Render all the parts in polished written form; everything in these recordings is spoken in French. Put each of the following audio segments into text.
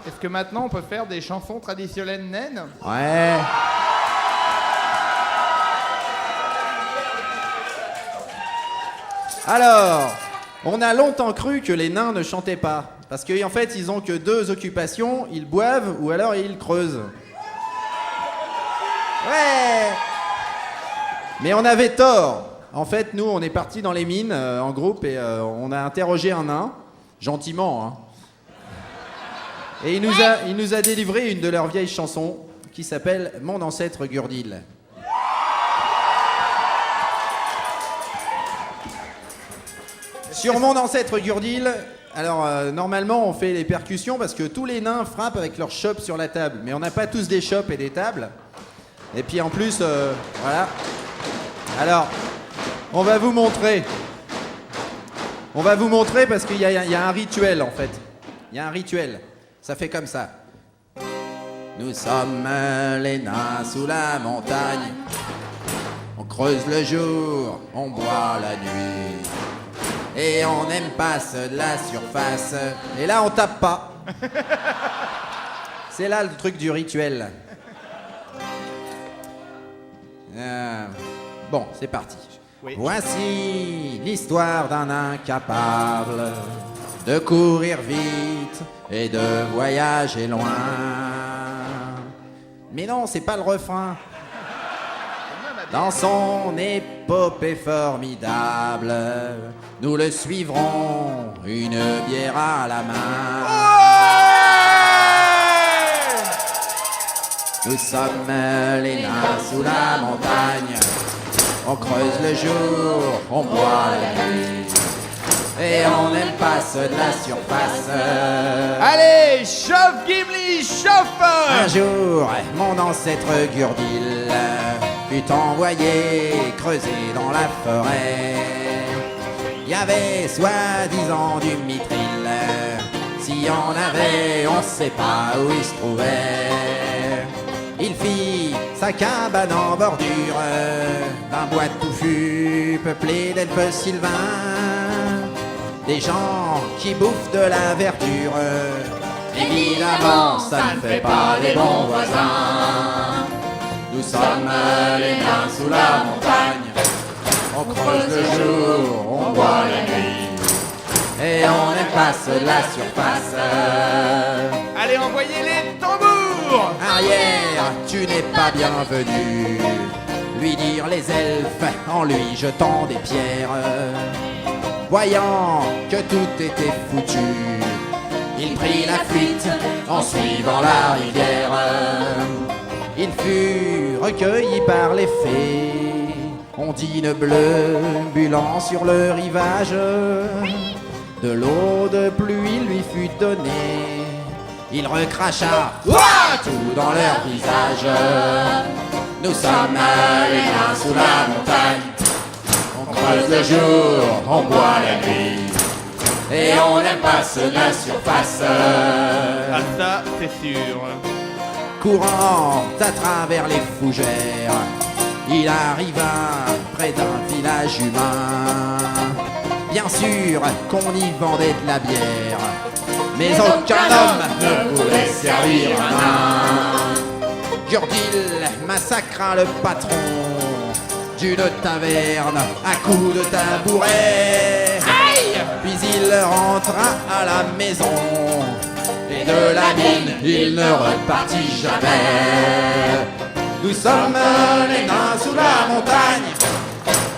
Est-ce que maintenant on peut faire des chansons traditionnelles naines? Ouais. Alors, on a longtemps cru que les nains ne chantaient pas. Parce qu'en fait, ils ont que 2 occupations, ils boivent ou alors ils creusent. Ouais. Mais on avait tort. En fait, nous, on est partis dans les mines en groupe et on a interrogé un nain, gentiment, hein. Et il nous a délivré une de leurs vieilles chansons qui s'appelle « Mon ancêtre Gurdil ». Sur Mon ancêtre Gurdil, alors normalement on fait les percussions parce que tous les nains frappent avec leurs chopes sur la table. Mais on n'a pas tous des chopes et des tables. Et puis en plus, voilà. Alors, on va vous montrer. On va vous montrer parce qu'il y a un rituel en fait. Il y a un rituel. Ça fait comme ça. Nous sommes les nains sous la montagne. On creuse le jour, on boit la nuit. Et on n'aime pas ceux de la surface. Et là, on tape pas. C'est là le truc du rituel. Bon, c'est parti. Oui. Voici l'histoire d'un incapable de courir vite et de voyager loin. Mais non, c'est pas le refrain. Dans son épopée formidable, nous le suivrons, une bière à la main. Ouais. Nous sommes les nains sous la montagne. On creuse le jour, on boit la nuit. Et on n'aime pas ceux de la surface. Allez, chauffe Gimli, chauffe! Un jour, mon ancêtre Gurdil fut envoyé creuser dans la forêt. Il y avait soi-disant du mithril. S'il y en avait, on sait pas où il se trouvait. Il fit sa cabane en bordure d'un bois touffu peuplé d'elfes sylvains. Des gens qui bouffent de la verdure. Évidemment, ça ne fait pas des bons voisins. Nous sommes les nains sous la montagne. On creuse le jour, on boit la nuit. Et on n'aime pas ceux de la surface. Allez, envoyez les tambours! Arrière, tu n'es pas bienvenu. Lui dirent les elfes en lui jetant des pierres. Voyant que tout était foutu, il prit la fuite en suivant la rivière. Il fut recueilli par les fées, ondine bleue bulant sur le rivage. De l'eau de pluie lui fut donnée, il recracha tout dans leur visage. Nous sommes les nains sous la montagne. On creuse le jour, on boit la nuit. Et on n'aime pas ceux de la surface. Ah ça, c'est sûr. Courant à travers les fougères, il arriva près d'un village humain. Bien sûr qu'on y vendait de la bière, mais aucun homme ne voulait servir un nain. Gurdil massacra le patron d'une taverne à coups de tabouret. Aïe! Puis il rentra à la maison et de la mine il ne repartit jamais. Nous sommes les nains sous la montagne.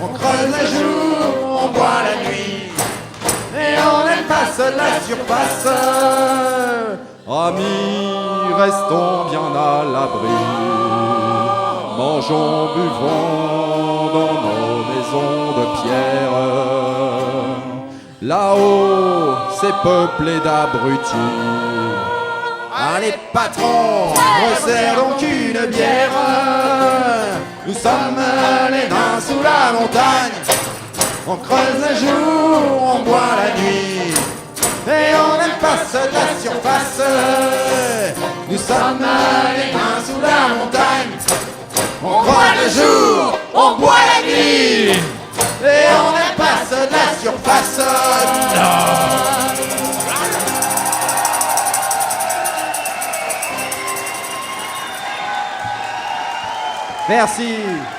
On creuse le jour, on boit la nuit. Et on n'aime pas seul la surface. Amis, restons bien à l'abri. Mangeons, buvons dans nos maisons de pierre. Là-haut, c'est peuplé d'abrutis. Allez patrons, resserre donc une bière. Nous sommes les nains sous la montagne. On creuse le jour, on boit la nuit. Et on n'aime pas seul la surface. Nous sommes les nains sous la montagne. On boit le jour, on boit la nuit. Et on n'aime pas seul la surface. Merci.